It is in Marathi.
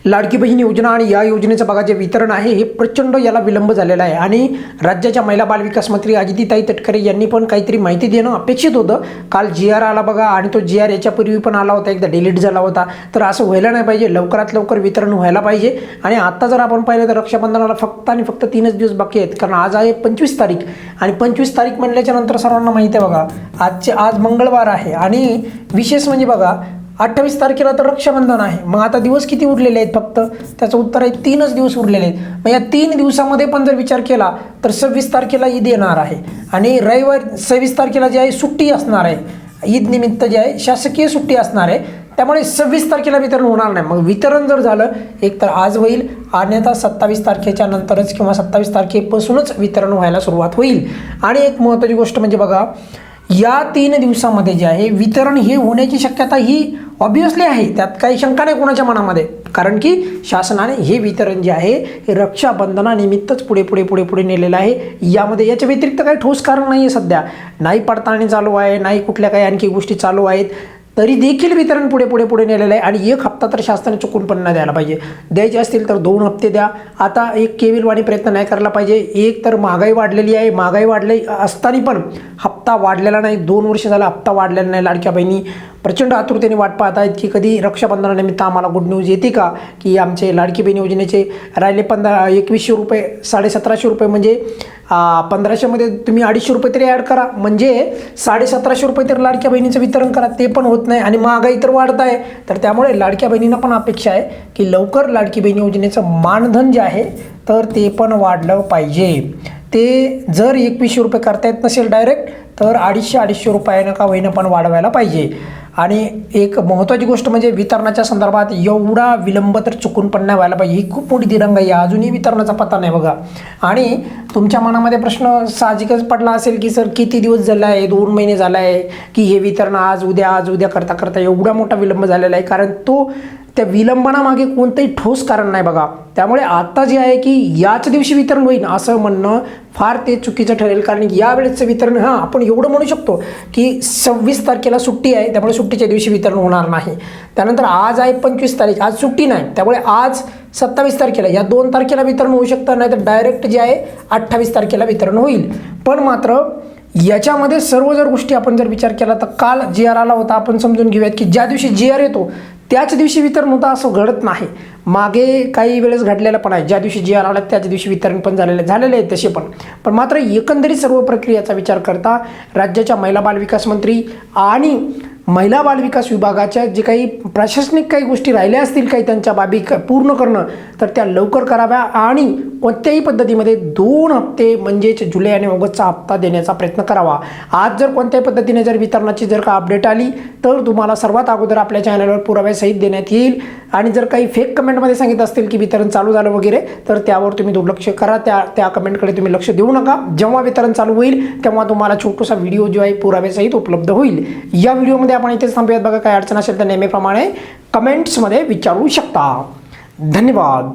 लाडकी बहीण योजना आणि या योजनेचं बघा जे वितरण आहे हे प्रचंड याला विलंब झालेला आहे आणि राज्याच्या महिला बालविकास मंत्री अदितीताई तटकरे यांनी पण काहीतरी माहिती देणं अपेक्षित होतं. काल GR आला बघा आणि तो GR याच्यापूर्वी पण आला होता, एकदा डिलीट झाला होता. तर असं व्हायला नाही पाहिजे, लवकरात लवकर वितरण व्हायला पाहिजे. आणि आता जर आपण पाहिलं तर रक्षाबंधनाला फक्त आणि फक्त 3च दिवस बाकी आहेत, कारण आज आहे 25 तारीख आणि 25 तारीख म्हणल्याच्या नंतर सर्वांना माहिती आहे बघा आज मंगळवार आहे आणि विशेष म्हणजे बघा 28 तारखेला तर रक्षाबंधन आहे. मग आता दिवस किती उरलेले आहेत? फक्त त्याचं उत्तर आहे 3च दिवस उरलेले आहेत. मग या 3 दिवसामध्ये पण जर विचार केला तर 26 तारखेला ईद येणार आहे आणि रविवार 26 तारखेला जे आहे सुट्टी असणार आहे, ईद निमित्त जे आहे शासकीय सुट्टी असणार आहे. त्यामुळे 26 तारखेला वितरण होणार नाही. मग वितरण जर झालं एक तर आज होईल, अन्यथा 27 तारखेच्या नंतरच किंवा 27 तारखेपासूनच वितरण व्हायला सुरुवात होईल. आणि एक महत्त्वाची गोष्ट म्हणजे बघा या 3 दिवसामध्ये जे आहे वितरण हे होण्याची शक्यता ही ऑब्व्हियसली आहे, त्यात काही शंका नाही कोणाच्या मनामध्ये, कारण की शासनाने हे वितरण जे आहे हे रक्षाबंधनानिमित्तच पुढे नेलेलं आहे. याच्या व्यतिरिक्त काही ठोस कारण नाही आहे सध्या, नाही पडताळणी चालू आहे, नाही कुठल्या काही आणखी गोष्टी चालू आहेत, तरी देखील वितरण पुढे नेलेलं आहे. आणि 1 हप्ता तर शासनाने चुकून पण नाही द्यायला पाहिजे, द्यायचे असतील तर 2 हप्ते द्या. आता एक केविलवाणी प्रयत्न नाही करायला पाहिजे. एक तर महागाई वाढलेली आहे, महागाई वाढली असताना पण हप्ता वाढलेला नाही, 2 वर्ष झाला हप्ता वाढलेला नाही. लाडक्या बहिणी प्रचंड आतुरतेने वाट पाहत आहेत की कधी रक्षाबंधनानिमित्त आम्हाला गुड न्यूज येते का, की आमचे लाडकी बहीण योजनेचे राहिले 2100 रुपये, 1750 रुपये म्हणजे 1500मध्ये तुम्ही 250 रुपये तरी ॲड करा, म्हणजे 1750 रुपये तर लाडक्या बहिणीचं वितरण करा. ते पण होत नाही आणि महागाई तर वाढत आहे. तर त्यामुळे लाडक्या बहिणींना पण अपेक्षा आहे की लवकर लाडकी बहीण योजनेचं मानधन जे आहे तर ते पण वाढलं पाहिजे. ते जर 2100 रुपये करता येत नसेल डायरेक्ट, तर 250 रुपयानं का होईना पण वाढवायला पाहिजे. आणि एक महत्त्वाची गोष्ट म्हणजे वितरणाच्या संदर्भात एवढा विलंब तर चुकून पण नाही व्हायला पाहिजे. ही खूप मोठी दिरंगाई आहे, अजूनही वितरणाचा पत्ता नाही बघा. आणि तुमच्या मनामध्ये प्रश्न साहजिकच पडला असेल की सर किती दिवस झाला आहे, 2 महिने झाला आहे की हे वितरण आज उद्या करता एवढा मोठा विलंब झालेला आहे, कारण त्या विलंबनामागे कोणतंही ठोस कारण नाही बघा. त्यामुळे आता जे आहे की याच दिवशी वितरण होईल असं म्हणणं फार ते चुकीचं ठरेल, कारण यावेळेचं वितरण आपण एवढं म्हणू शकतो की 26 तारखेला सुट्टी आहे, त्यामुळे सुट्टीच्या दिवशी वितरण होणार नाही. त्यानंतर आज आहे 25 तारीख, आज सुट्टी नाही, त्यामुळे आज 27 तारखेला या 2 तारखेला वितरण होऊ शकतं, नाही तर डायरेक्ट जे आहे 28 तारखेला वितरण होईल. पण मात्र याच्यामध्ये सर्व जर गोष्टी आपण जर विचार केला तर काल GR आला होता, आपण समजून घेऊयात की ज्या दिवशी GR येतो त्याच दिवशी वितरण होतं असं घडत नाही. मागे काही वेळेस घडलेलं पण आहे, ज्या दिवशी GR आला त्याच दिवशी वितरण पण झालेले आहेत तसे पण मात्र एकंदरीत सर्व प्रक्रियेचा विचार करता राज्याच्या महिला बालविकास मंत्री आणि महिला बालविकास विभागाच्या जे काही प्रशासनिक काही गोष्टी राहिल्या असतील काही त्यांच्या बाबी पूर्ण करणं, तर त्या लवकर कराव्या आणि कोणत्याही पद्धतीमध्ये 2 हप्ते म्हणजेच जुलै आणि ऑगस्टचा हप्ता देण्याचा प्रयत्न करावा. आज जर कोणत्याही पद्धतीने जर वितरणाची जर का अपडेट आली तर तुम्हाला सर्वात अगोदर आपल्या चॅनलवर पुराव्यासहित देण्यात येईल. आणि जर काही फेक कमेंटमध्ये सांगितलं असतील की वितरण चालू झालं वगैरे, तर त्यावर तुम्ही दुर्लक्ष करा, त्या कमेंटकडे तुम्ही लक्ष देऊ नका. जेव्हा वितरण चालू होईल तेव्हा तुम्हाला छोटासा व्हिडिओ जो आहे पुराव्यासहित उपलब्ध होईल. या व्हिडिओमध्ये आपण इथेच थांबूयात बघा. काही अडचण असेल तर नेहमीप्रमाणे कमेंट्समध्ये विचारू शकता. धन्यवाद.